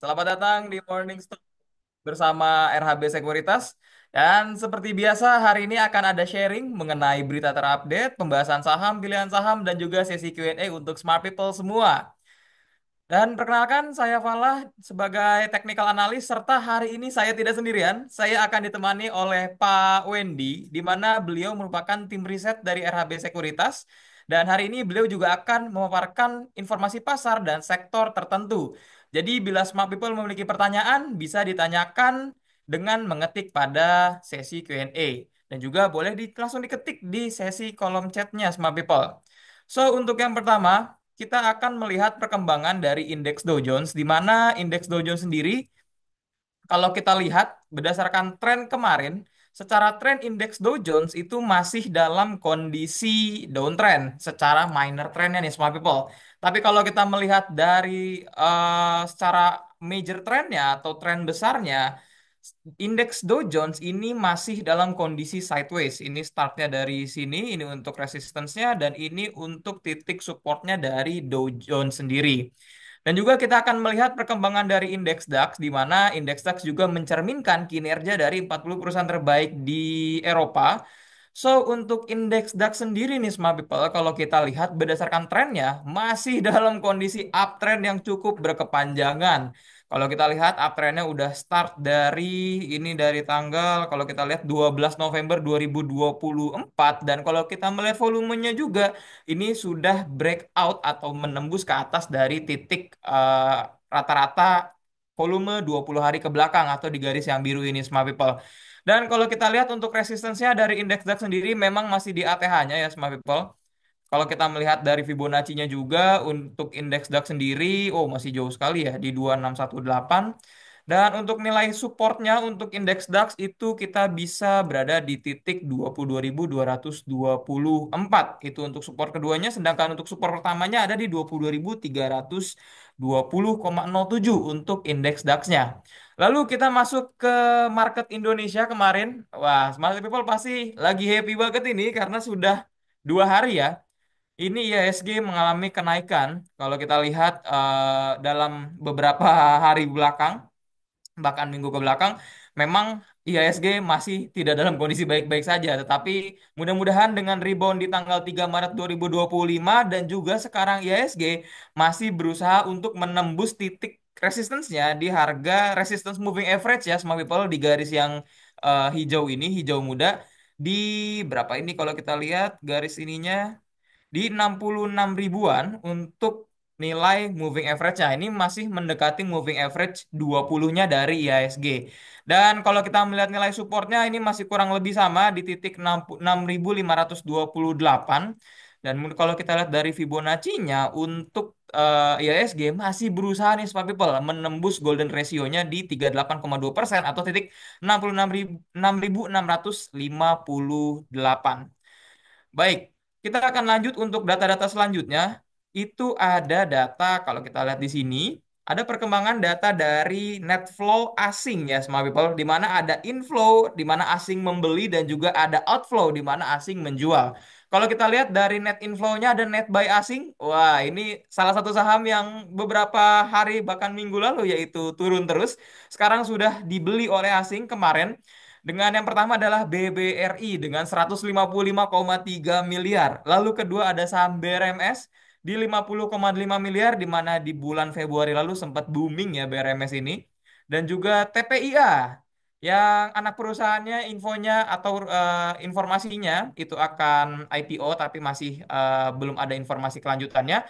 Selamat datang di Morning Stop bersama RHB Sekuritas. Dan seperti biasa, hari ini akan ada sharing mengenai berita terupdate, pembahasan saham, pilihan saham, dan juga sesi Q&A untuk smart people semua. Dan perkenalkan, saya Falah sebagai technical analyst, serta hari ini saya tidak sendirian. Saya akan ditemani oleh Pak Wendy, di mana beliau merupakan tim riset dari RHB Sekuritas. Dan hari ini beliau juga akan memaparkan informasi pasar dan sektor tertentu. Jadi bila smart people memiliki pertanyaan, bisa ditanyakan dengan mengetik pada sesi Q&A. Dan juga boleh langsung diketik di sesi kolom chatnya smart people. So, untuk yang pertama, kita akan melihat perkembangan dari indeks Dow Jones, di mana indeks Dow Jones sendiri, kalau kita lihat berdasarkan tren kemarin, secara tren indeks Dow Jones itu masih dalam kondisi downtrend, secara minor trendnya nih, smart people. Tapi kalau kita melihat dari secara major trendnya atau tren besarnya, indeks Dow Jones ini masih dalam kondisi sideways. Ini startnya dari sini, ini untuk resistance-nya, dan ini untuk titik supportnya dari Dow Jones sendiri. Dan juga kita akan melihat perkembangan dari indeks DAX, di mana indeks DAX juga mencerminkan kinerja dari 40 perusahaan terbaik di Eropa. So, untuk indeks DAX sendiri nih, Smart People, kalau kita lihat berdasarkan trennya, masih dalam kondisi uptrend yang cukup berkepanjangan. Kalau kita lihat uptrendnya udah start dari ini dari tanggal, kalau kita lihat 12 November 2024, dan kalau kita melihat volumenya juga, ini sudah breakout atau menembus ke atas dari titik rata-rata volume 20 hari ke belakang atau di garis yang biru ini, Smart People. Dan kalau kita lihat untuk resistance-nya dari indeks DAX sendiri memang masih di ATH-nya ya, Smart People. Kalau kita melihat dari Fibonacci-nya juga untuk indeks DAX sendiri, oh masih jauh sekali ya di 2618. Dan untuk nilai supportnya untuk indeks DAX itu kita bisa berada di titik 22.224. Itu untuk support keduanya, sedangkan untuk support pertamanya ada di 22.320,07 untuk indeks DAX-nya. Lalu kita masuk ke market Indonesia kemarin. Wah, Smart People pasti lagi happy banget ini karena sudah 2 hari ya. Ini IHSG mengalami kenaikan. Kalau kita lihat dalam beberapa hari belakang, bahkan minggu ke belakang, memang IHSG masih tidak dalam kondisi baik-baik saja. Tetapi mudah-mudahan dengan rebound di tanggal 3 Maret 2025 dan juga sekarang IHSG masih berusaha untuk menembus titik resistance-nya di harga resistance moving average ya, small people, di garis yang hijau ini, hijau muda. Di berapa ini kalau kita lihat garis ininya? Di 66 ribuan untuk nilai moving average-nya. Ini masih mendekati moving average 20-nya dari IHSG. Dan kalau kita melihat nilai supportnya ini masih kurang lebih sama di titik 6.528. Dan kalau kita lihat dari Fibonacci-nya untuk IHSG masih berusaha nih Smart People menembus golden ratio-nya di 38,2% atau titik 66.658. Baik, kita akan lanjut untuk data-data selanjutnya. Itu ada data, kalau kita lihat di sini, ada perkembangan data dari net flow asing ya, smart people, di mana ada inflow, di mana asing membeli, dan juga ada outflow, di mana asing menjual. Kalau kita lihat dari net inflow-nya ada net buy asing, wah ini salah satu saham yang beberapa hari bahkan minggu lalu yaitu turun terus. Sekarang sudah dibeli oleh asing kemarin. Dengan yang pertama adalah BBRI dengan 155,3 miliar. Lalu kedua ada saham BRMS di 50,5 miliar, di mana di bulan Februari lalu sempat booming ya BRMS ini. Dan juga TPIA yang anak perusahaannya infonya atau informasinya itu akan IPO tapi masih belum ada informasi kelanjutannya.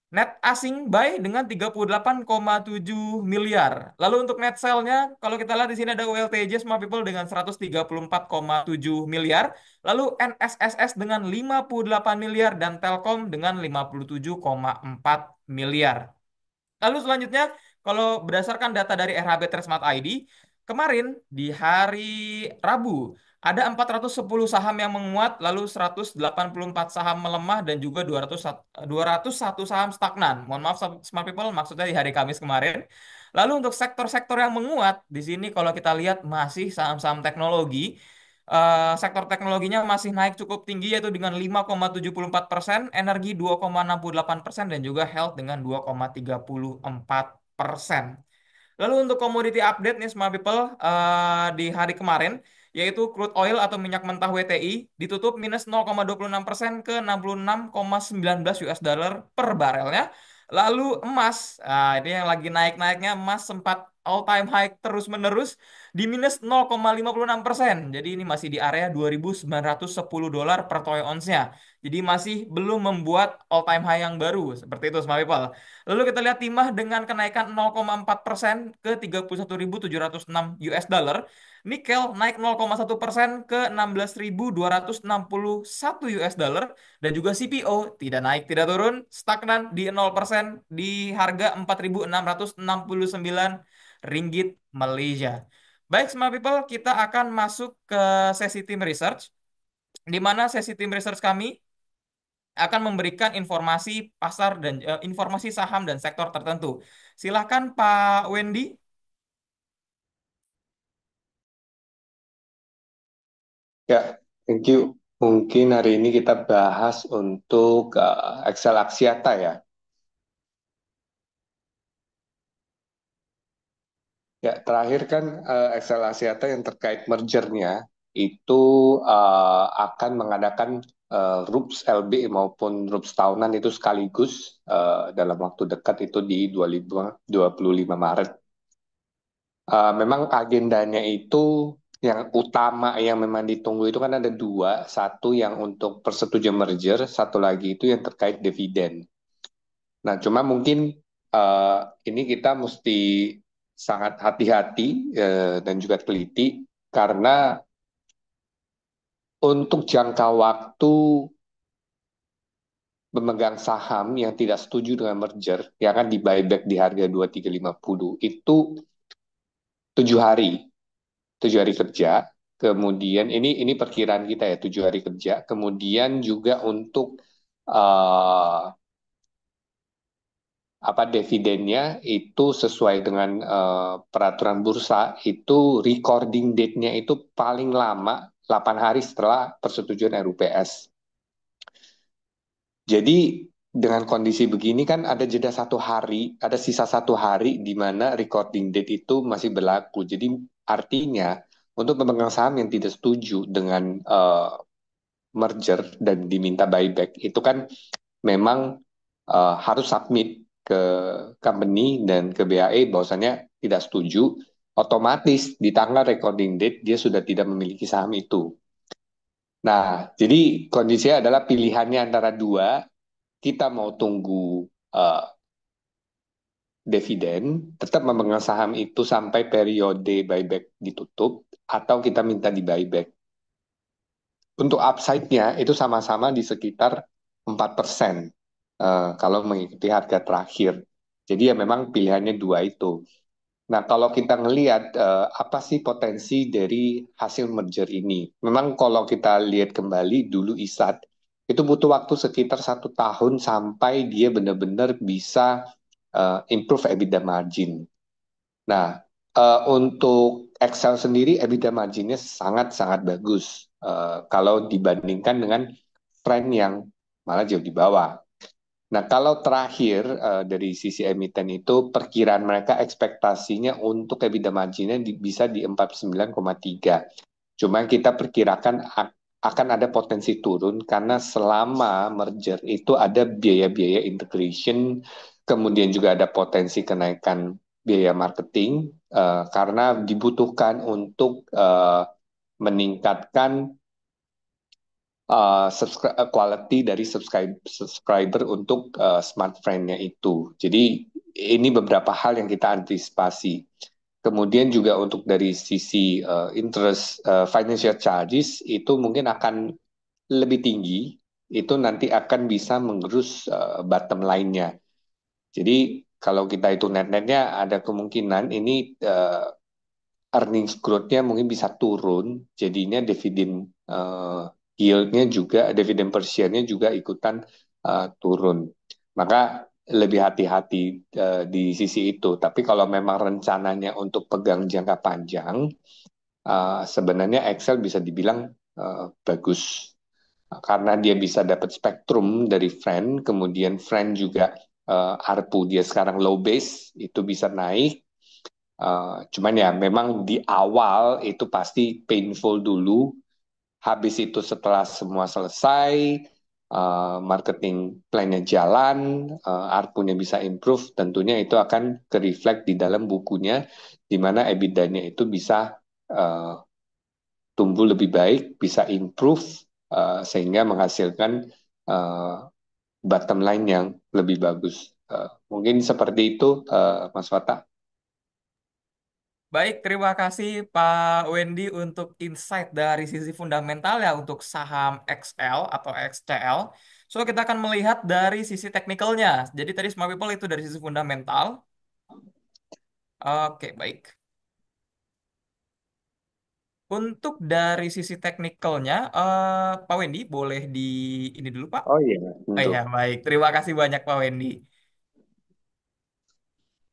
Net asing buy dengan 38,7 miliar. Lalu untuk net sell-nya, kalau kita lihat di sini ada OLTJ Smart People dengan 134,7 miliar. Lalu NSSS dengan 58 miliar dan Telkom dengan 57,4 miliar. Lalu selanjutnya, kalau berdasarkan data dari RHB Trustmart ID, kemarin di hari Rabu ada 410 saham yang menguat, lalu 184 saham melemah, dan juga 201 saham stagnan. Mohon maaf, Smart People, maksudnya di hari Kamis kemarin. Lalu untuk sektor-sektor yang menguat, di sini kalau kita lihat masih saham-saham teknologi. Sektor teknologinya masih naik cukup tinggi yaitu dengan 5,74%, energi 2,68%, dan juga health dengan 2,34%. Lalu untuk komoditi update nih smart people di hari kemarin yaitu crude oil atau minyak mentah WTI ditutup minus 0,26% ke 66,19 US dollar per barelnya. Lalu emas, ini yang lagi naik-naiknya emas sempat all time high terus-menerus di minus 0,56%. Jadi ini masih di area 2.910 dolar per troy ounce-nya. Jadi masih belum membuat all time high yang baru seperti itu smart people. Lalu kita lihat timah dengan kenaikan 0,4% ke 31.706 US dollar. Nikel naik 0,1% ke 16.261 US dollar. Dan juga CPO tidak naik, tidak turun, stagnan di 0% di harga 4.669 ringgit Malaysia. Baik, smart people, kita akan masuk ke sesi tim research, di mana sesi tim research kami akan memberikan informasi pasar dan informasi saham dan sektor tertentu. Silahkan Pak Wendy. Ya, thank you. Mungkin hari ini kita bahas untuk Excel Axiata ya. Ya, terakhir kan Excel Axiata yang terkait mergernya itu akan mengadakan RUPS LB maupun RUPS tahunan itu sekaligus dalam waktu dekat itu di 25 Maret. Memang agendanya itu yang utama yang memang ditunggu itu kan ada dua, satu yang untuk persetujuan merger, satu lagi itu yang terkait dividen. Nah, cuma mungkin eh, ini kita mesti sangat hati-hati dan juga teliti karena untuk jangka waktu pemegang saham yang tidak setuju dengan merger yang akan di buyback di harga 2350 itu 7 hari. 7 hari kerja, kemudian ini perkiraan kita ya 7 hari kerja, kemudian juga untuk uh, apa dividennya itu sesuai dengan peraturan bursa itu recording date-nya itu paling lama 8 hari setelah persetujuan RUPS. Jadi dengan kondisi begini kan ada jeda 1 hari, ada sisa 1 hari di mana recording date itu masih berlaku. Jadi artinya untuk pemegang saham yang tidak setuju dengan merger dan diminta buyback itu kan memang harus submit ke company dan ke BAE bahwasannya tidak setuju, otomatis di tanggal recording date dia sudah tidak memiliki saham itu. Nah, jadi kondisinya adalah pilihannya antara dua, kita mau tunggu uh, dividen, tetap memegang saham itu sampai periode buyback ditutup, atau kita minta di buyback. Untuk upside-nya itu sama-sama di sekitar 4% kalau mengikuti harga terakhir. Jadi ya memang pilihannya dua itu. Nah, kalau kita ngelihat apa sih potensi dari hasil merger ini? Memang kalau kita lihat kembali dulu ISAT itu butuh waktu sekitar 1 tahun sampai dia benar-benar bisa improve EBITDA margin. Nah, untuk Excel sendiri EBITDA marginnya sangat-sangat bagus kalau dibandingkan dengan trend yang malah jauh di bawah. Nah, kalau terakhir dari sisi emiten itu perkiraan mereka ekspektasinya untuk EBITDA marginnya bisa di 49,3. Cuma kita perkirakan akan ada potensi turun karena selama merger itu ada biaya-biaya integration, kemudian juga ada potensi kenaikan biaya marketing karena dibutuhkan untuk meningkatkan quality dari subscriber untuk smart friend-nya itu. Jadi ini beberapa hal yang kita antisipasi. Kemudian juga untuk dari sisi interest financial charges itu mungkin akan lebih tinggi. Itu nanti akan bisa menggerus bottom line-nya. Jadi kalau kita itu net-netnya ada kemungkinan ini earnings growth-nya mungkin bisa turun, jadinya dividen yield-nya juga, dividen per share-nya juga ikutan turun. Maka lebih hati-hati di sisi itu. Tapi kalau memang rencananya untuk pegang jangka panjang, sebenarnya Excel bisa dibilang bagus. Karena dia bisa dapat spektrum dari friend, kemudian friend juga ARPU dia sekarang low base, itu bisa naik, Cuman ya memang di awal itu pasti painful dulu. Habis itu setelah semua selesai, marketing plan-nya jalan, ARPU-nya bisa improve, tentunya itu akan ke-reflect di dalam bukunya, di mana EBITDA-nya itu bisa uh, tumbuh lebih baik, bisa improve, sehingga menghasilkan uh, bottom line yang lebih bagus. Mungkin seperti itu, Mas Fata. Baik, terima kasih Pak Wendy untuk insight dari sisi fundamental ya untuk saham XL atau XCL. So, kita akan melihat dari sisi teknikalnya. Jadi tadi Smart People itu dari sisi fundamental. Oke, baik. Untuk dari sisi teknikalnya, Pak Wendy boleh di ini dulu Pak. Oh iya, Oh tentu. iya, baik. Terima kasih banyak Pak Wendy.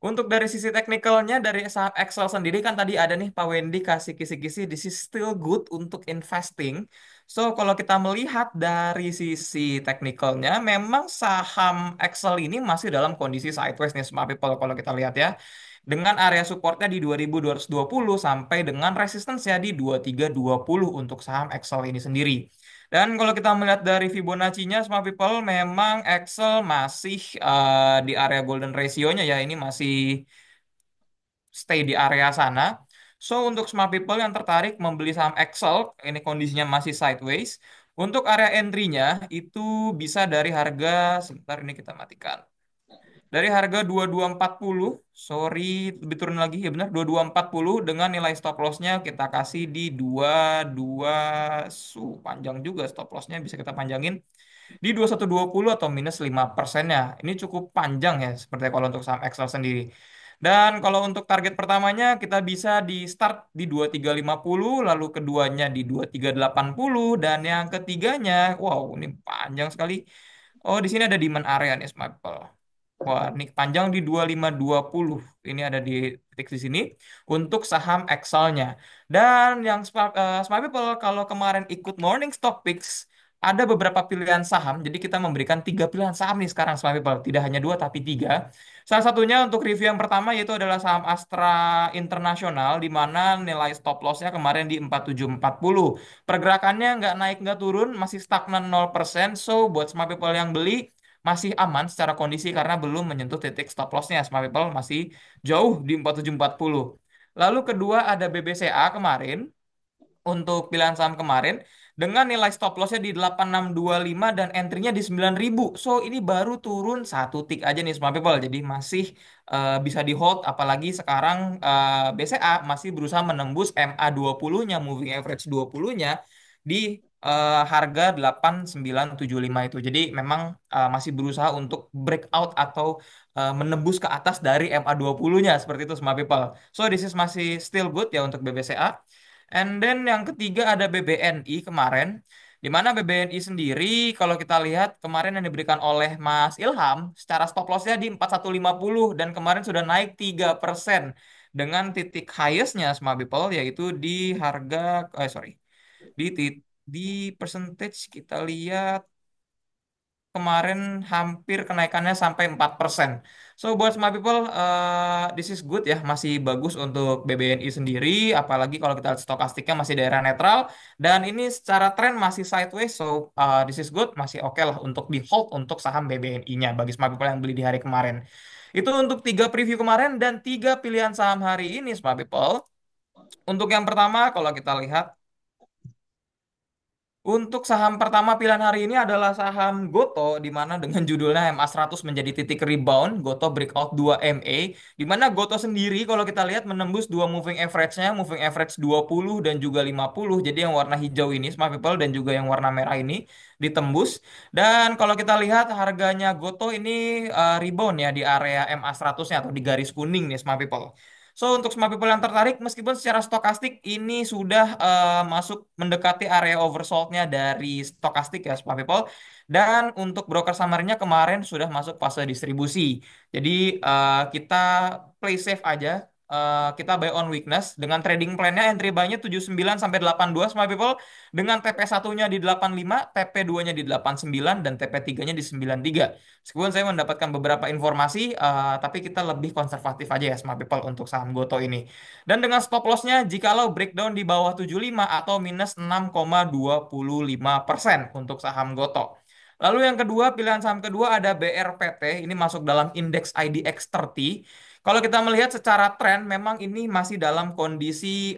Untuk dari sisi teknikalnya, dari saham Excel sendiri kan tadi ada nih Pak Wendy kasih kisi-kisi, this is still good untuk investing. So, kalau kita melihat dari sisi teknikalnya, memang saham Excel ini masih dalam kondisi sideways nih, Smart People, kalau kita lihat ya. Dengan area supportnya di 2220 sampai dengan resistance-nya di 2320 untuk saham Excel ini sendiri. Dan kalau kita melihat dari Fibonacci-nya, Smart People, memang Excel masih di area golden ratio-nya ya, ini masih stay di area sana. So, untuk smart people yang tertarik membeli saham Excel, ini kondisinya masih sideways. Untuk area entry-nya itu bisa dari harga, sebentar ini kita matikan. Dari harga 2240, sorry, lebih turun lagi ya benar 2240 dengan nilai stop loss-nya kita kasih di 22 panjang juga stop loss-nya bisa kita panjangin di 2120 atau minus 5%-nya. Ini cukup panjang ya, seperti kalau untuk saham Excel sendiri. Dan kalau untuk target pertamanya kita bisa di start di 2350, lalu keduanya di 2380, dan yang ketiganya, wow ini panjang sekali. Oh, di sini ada demand area nih, Smart People. Wah, ini panjang di 2520. Ini ada di titik di sini untuk saham Excel-nya. Dan yang Smart People, kalau kemarin ikut Morning Stock Picks, ada beberapa pilihan saham. Jadi kita memberikan tiga pilihan saham nih sekarang Smart People. Tidak hanya dua, tapi tiga. Salah satunya untuk review yang pertama yaitu adalah saham Astra Internasional, di mana nilai stop loss-nya kemarin di 4740. Pergerakannya nggak naik, nggak turun, masih stagnan 0%. So, buat Smart People yang beli, masih aman secara kondisi karena belum menyentuh titik stop loss-nya. Smart People masih jauh di 4740. Lalu kedua ada BBCA kemarin untuk pilihan saham kemarin dengan nilai stop loss-nya di 8625 dan entry-nya di 9000. So ini baru turun satu tick aja nih Smart People. Jadi masih bisa di hold apalagi sekarang BCA masih berusaha menembus MA20-nya, moving average 20-nya di harga 8975 itu. Jadi memang masih berusaha untuk breakout atau menembus ke atas dari MA20-nya seperti itu Smart People. So this is masih still good ya untuk BBCA. And then yang ketiga ada BBNI kemarin, di mana BBNI sendiri kalau kita lihat kemarin yang diberikan oleh Mas Ilham, secara stop loss-nya di 4150 dan kemarin sudah naik 3% dengan titik highest-nya Smart People yaitu di harga, sorry, di di percentage kita lihat kemarin hampir kenaikannya sampai 4%. So buat smart people, this is good ya, masih bagus untuk BBNI sendiri, apalagi kalau kita lihat stokastiknya masih daerah netral, dan ini secara tren masih sideways, so this is good, masih oke lah untuk di hold untuk saham BBNI-nya bagi smart people yang beli di hari kemarin. Itu untuk tiga preview kemarin dan tiga pilihan saham hari ini smart people. Untuk yang pertama, kalau kita lihat untuk saham pertama pilihan hari ini adalah saham Goto, di mana dengan judulnya MA100 menjadi titik rebound, Goto breakout 2 MA, di mana Goto sendiri kalau kita lihat menembus dua moving average-nya, moving average 20 dan juga 50, jadi yang warna hijau ini, Smart People, dan juga yang warna merah ini ditembus. Dan kalau kita lihat harganya Goto ini rebound ya di area MA100-nya atau di garis kuning nih, Smart People. So, untuk smart people yang tertarik, meskipun secara stokastik ini sudah masuk mendekati area oversold-nya dari stokastik ya, smart people. Dan untuk broker samarinnya kemarin sudah masuk fase distribusi. Jadi, kita play safe aja. kita buy on weakness dengan trading plan-nya entry buy-nya 79 sampai 82 small people dengan TP satunya di 85, TP 2-nya di 89 dan TP 3-nya di 93. Meskipun saya mendapatkan beberapa informasi tapi kita lebih konservatif aja ya small people untuk saham Goto ini. Dan dengan stop loss-nya jikalau breakdown di bawah 75 atau minus 6,25% untuk saham Goto. Lalu yang kedua, pilihan saham kedua ada BRPT, ini masuk dalam indeks IDX30. Kalau kita melihat secara tren, memang ini masih dalam kondisi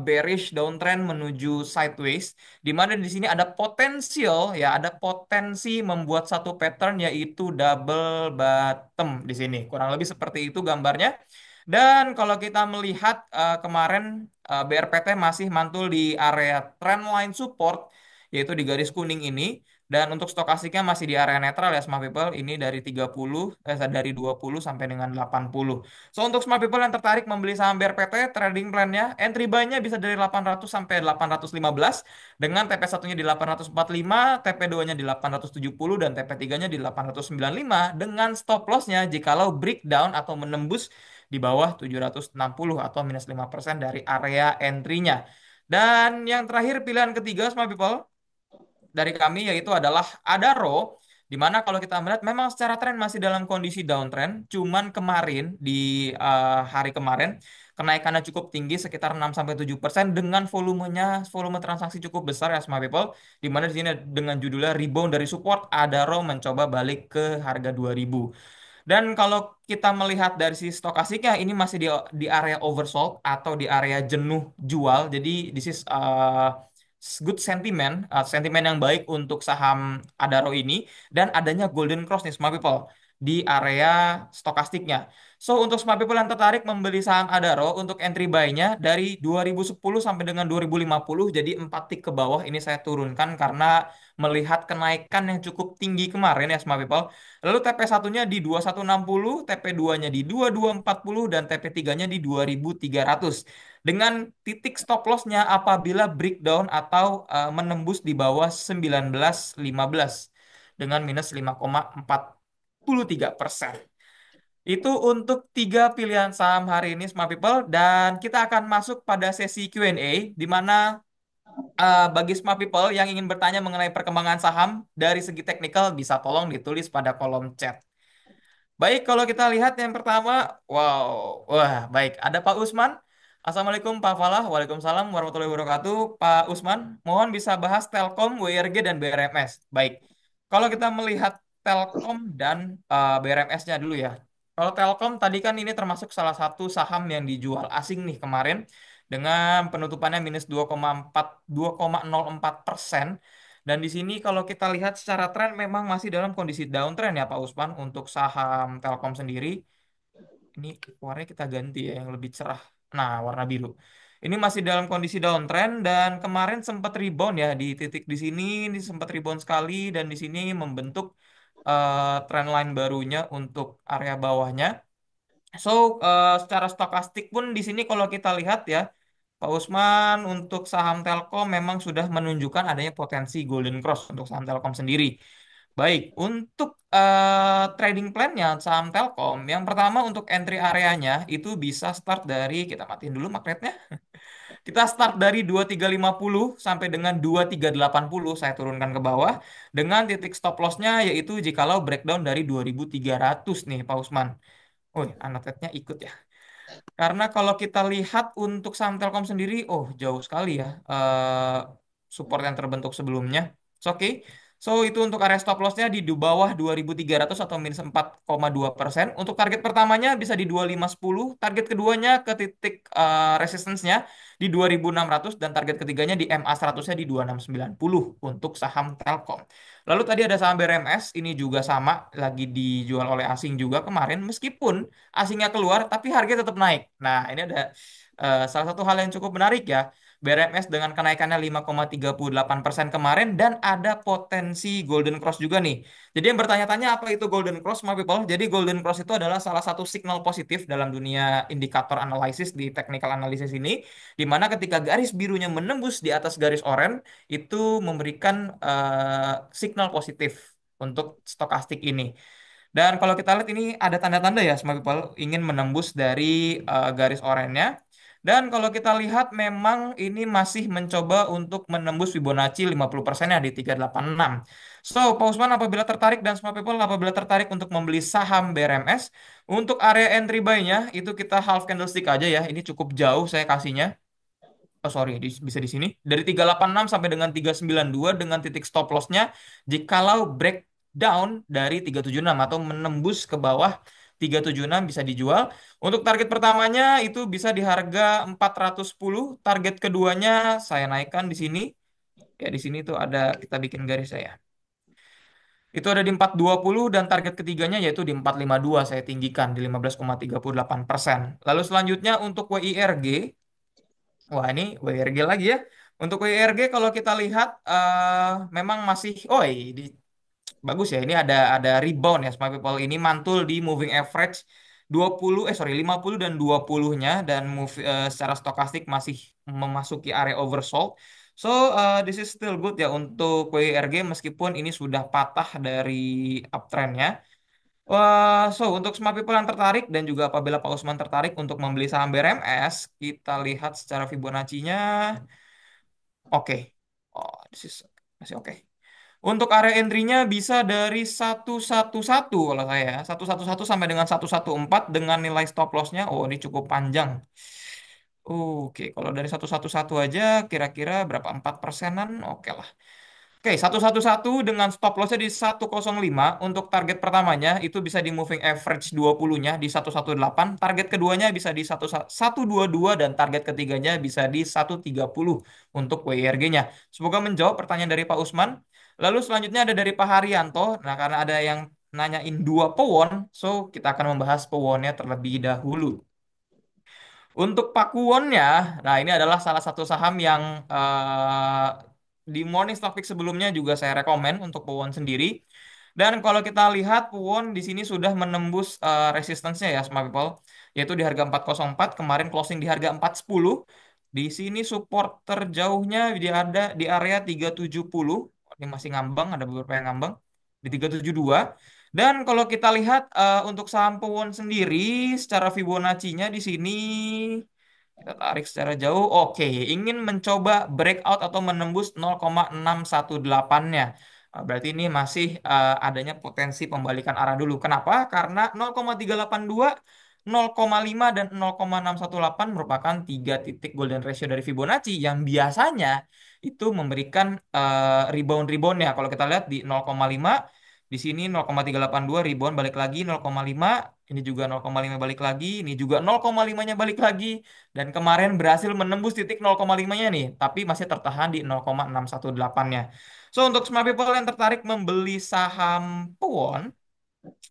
bearish downtrend menuju sideways, di mana di sini ada potensial, ya ada potensi membuat satu pattern yaitu double bottom di sini. Kurang lebih seperti itu gambarnya. Dan kalau kita melihat kemarin BRPT masih mantul di area trendline support, yaitu di garis kuning ini. Dan untuk stokastiknya masih di area netral ya smart people. Ini dari 30, dari 20 sampai dengan 80. So untuk smart people yang tertarik membeli saham BRPT, trading plan-nya, entry buy-nya bisa dari 800 sampai 815 dengan TP satunya di 845, TP 2-nya di 870 dan TP 3-nya di 895 dengan stop loss-nya jikalau breakdown atau menembus di bawah 760 atau minus 5% dari area entry-nya. Dan yang terakhir pilihan ketiga smart people dari kami yaitu adalah Adaro, di mana kalau kita melihat memang secara tren masih dalam kondisi downtrend, cuman kemarin di hari kemarin kenaikannya cukup tinggi sekitar 6-7% dengan volume transaksi cukup besar ya smart people, di mana di sini dengan judulnya rebound dari support Adaro mencoba balik ke harga 2000. Dan kalau kita melihat dari si stokastiknya ini masih di area oversold atau di area jenuh jual. Jadi this is good sentiment, sentimen yang baik untuk saham Adaro ini dan adanya golden cross nih smart people di area stokastiknya. So untuk smart people yang tertarik membeli saham Adaro untuk entry buy-nya dari 2010 sampai dengan 2050 jadi 4 tick ke bawah ini saya turunkan karena melihat kenaikan yang cukup tinggi kemarin ya smart people. Lalu TP satunya di 2160, TP 2-nya di 2240 dan TP 3-nya di 2300 dengan titik stop loss-nya apabila breakdown atau menembus di bawah 1915 dengan minus 5,43%. Itu untuk tiga pilihan saham hari ini, Smart People. Dan kita akan masuk pada sesi Q&A, di mana bagi Smart People yang ingin bertanya mengenai perkembangan saham dari segi teknikal, bisa tolong ditulis pada kolom chat. Baik, kalau kita lihat yang pertama, wow, wah, baik. Ada Pak Usman. Assalamualaikum Pak Falah. Waalaikumsalam warahmatullahi wabarakatuh. Pak Usman, mohon bisa bahas Telkom, WRG, dan BRMS. Baik, kalau kita melihat Telkom dan BRMS-nya dulu ya. Kalau Telkom tadi kan ini termasuk salah satu saham yang dijual asing nih kemarin dengan penutupannya minus 2,4%. Dan di sini kalau kita lihat secara tren memang masih dalam kondisi downtrend ya Pak Usman untuk saham Telkom sendiri. Ini warnanya kita ganti ya yang lebih cerah. Nah, warna biru. Ini masih dalam kondisi downtrend dan kemarin sempat rebound ya di titik di sini, ini sempat rebound sekali dan di sini membentuk trendline barunya untuk area bawahnya. So, secara stokastik pun di sini kalau kita lihat ya, Pak Usman untuk saham Telkom memang sudah menunjukkan adanya potensi golden cross untuk saham Telkom sendiri. Baik, untuk trading plan-nya saham Telkom, yang pertama untuk entry areanya itu bisa start dari, kita matiin dulu magnetnya. Kita start dari 2350 sampai dengan 2380, saya turunkan ke bawah. Dengan titik stop loss-nya yaitu jikalau breakdown dari 2300 nih Pak Usman. Oh, annotate-nya ikut ya. Karena kalau kita lihat untuk saham Telkom sendiri, oh jauh sekali ya support yang terbentuk sebelumnya. Oke. So itu untuk area stop loss-nya di bawah 2300 atau minus 4,2%. Untuk target pertamanya bisa di 2510, target keduanya ke titik resistance-nya di 2600 dan target ketiganya di MA 100-nya di 2690 untuk saham Telkom. Lalu tadi ada saham BRMS, ini juga sama, lagi dijual oleh asing juga kemarin, meskipun asingnya keluar, tapi harganya tetap naik. Nah, ini ada salah satu hal yang cukup menarik ya. BRMS dengan kenaikannya 5,38% kemarin dan ada potensi golden cross juga nih. Jadi yang bertanya-tanya apa itu golden cross, my people? Jadi golden cross itu adalah salah satu signal positif dalam dunia indikator analisis di technical analysis ini, di mana ketika garis birunya menembus di atas garis oranye, itu memberikan signal positif untuk stokastik ini. Dan kalau kita lihat ini ada tanda-tanda ya smart people ingin menembus dari garis oranye. Dan kalau kita lihat memang ini masih mencoba untuk menembus Fibonacci 50% ya di 386. So, Pak Usman apabila tertarik dan smart people apabila tertarik untuk membeli saham BRMS, untuk area entry buy-nya itu kita half candlestick aja ya. Ini cukup jauh saya kasihnya. Oh sorry, bisa di sini. Dari 386 sampai dengan 392 dengan titik stop loss-nya jikalau breakdown dari 376 atau menembus ke bawah 376 bisa dijual. Untuk target pertamanya itu bisa di harga 410. Target keduanya saya naikkan di sini. Ya di sini tuh ada kita bikin garis saya. Itu ada di 420 dan target ketiganya yaitu di 452 saya tinggikan di 15,38%. Lalu selanjutnya untuk WIRG. Wah, ini WRG lagi ya. Untuk WRG kalau kita lihat memang masih bagus ya. Ini ada rebound ya Smart People. Ini mantul di moving average 20 sorry 50 dan 20-nya dan secara stokastik masih memasuki area oversold. So, this is still good ya untuk WRG meskipun ini sudah patah dari uptrendnya. Wah, so untuk semua people yang tertarik dan juga apabila Pak Usman tertarik untuk membeli saham BRMS, kita lihat secara Fibonacci-nya. Oke. Oh, this is masih oke. Untuk area entry-nya bisa dari 111 kalau saya, 111 sampai dengan 114 dengan nilai stop loss-nya. Oh, ini cukup panjang. Oke, kalau dari 111 aja kira-kira berapa? 4%-an? Oke lah. Oke, 111 dengan stop loss-nya di 105 untuk target pertamanya itu bisa di moving average 20-nya di 118, target keduanya bisa di 122 dan target ketiganya bisa di 130 untuk WIRG-nya. Semoga menjawab pertanyaan dari Pak Usman. Lalu selanjutnya ada dari Pak Haryanto. Nah, karena ada yang nanyain dua pewon, so kita akan membahas pewonnya terlebih dahulu. Untuk Pakuwonnya, nah ini adalah salah satu saham yang di Morning Stock Pick sebelumnya juga saya rekomen untuk Pakuwon sendiri. Dan kalau kita lihat Pakuwon di sini sudah menembus resistance-nya ya Smart People, yaitu di harga 404, kemarin closing di harga 410. Di sini support terjauhnya ada di area 370. Ini masih ngambang, ada beberapa yang ngambang di 372. Dan kalau kita lihat untuk saham Powon sendiri secara Fibonacci-nya di sini kita tarik secara jauh. Oke, ingin mencoba breakout atau menembus 0,618-nya. Berarti ini masih adanya potensi pembalikan arah dulu. Kenapa? Karena 0,382, 0,5 dan 0,618 merupakan tiga titik golden ratio dari Fibonacci yang biasanya itu memberikan rebound-rebound ya. Kalau kita lihat di 0,5 di sini 0,382 rebound balik lagi 0,5, ini juga 0,5 balik lagi, ini juga 0,5-nya balik lagi dan kemarin berhasil menembus titik 0,5-nya nih, tapi masih tertahan di 0,618-nya. So untuk smart people yang tertarik membeli saham Powon,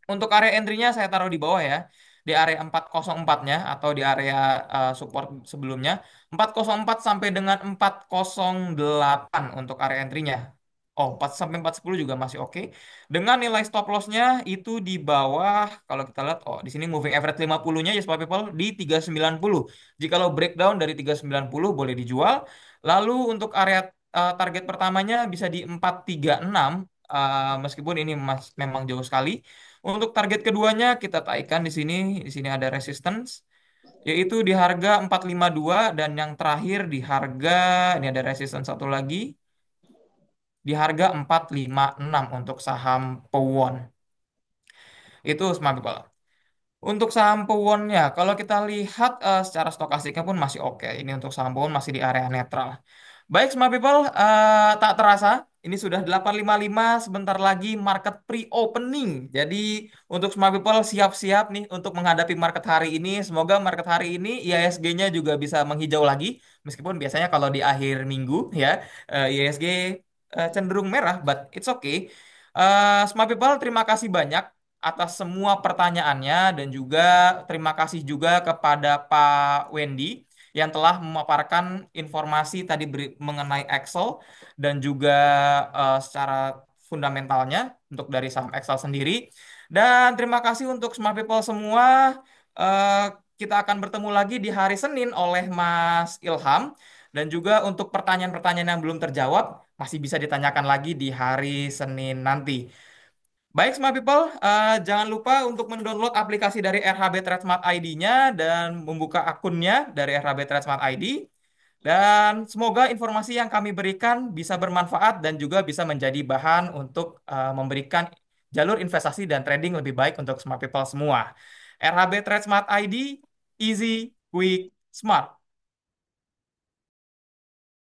untuk area entry-nya saya taruh di bawah ya. Di area 404-nya atau di area support sebelumnya. 404 sampai dengan 408 untuk area entry-nya. Oh, 4 sampai 410 juga masih oke. Dengan nilai stop loss-nya itu di bawah, kalau kita lihat, oh di sini moving average 50-nya ya Smart People di 390. Jikalau breakdown dari 390 boleh dijual. Lalu untuk area target pertamanya bisa di 436, meskipun ini memang jauh sekali. Untuk target keduanya kita taikkan di sini. Di sini ada resistance yaitu di harga 452 dan yang terakhir di harga ini ada resistance satu lagi di harga 456 untuk saham Powon. Itu Smart People. Untuk saham Powon-nya, kalau kita lihat secara stokastiknya pun masih oke. Ini untuk saham Powon masih di area netral. Baik, Smart People, tak terasa ini sudah 8.55 sebentar lagi market pre-opening. Jadi untuk Smart People siap-siap nih untuk menghadapi market hari ini. Semoga market hari ini IHSG-nya juga bisa menghijau lagi. Meskipun biasanya kalau di akhir minggu ya IHSG cenderung merah, but it's okay. Smart People, terima kasih banyak atas semua pertanyaannya dan juga terima kasih juga kepada Pak Wendy yang telah memaparkan informasi tadi mengenai Excel dan juga secara fundamentalnya untuk dari saham Excel sendiri. Dan terima kasih untuk Smart People semua. Eh, kita akan bertemu lagi di hari Senin oleh Mas Ilham. Dan juga untuk pertanyaan-pertanyaan yang belum terjawab masih bisa ditanyakan lagi di hari Senin nanti. Baik, Smart People, jangan lupa untuk mendownload aplikasi dari RHB Trade Smart ID-nya dan membuka akunnya dari RHB Trade Smart ID. Dan semoga informasi yang kami berikan bisa bermanfaat dan juga bisa menjadi bahan untuk memberikan jalur investasi dan trading lebih baik untuk Smart People semua. RHB Trade Smart ID, easy, quick, smart.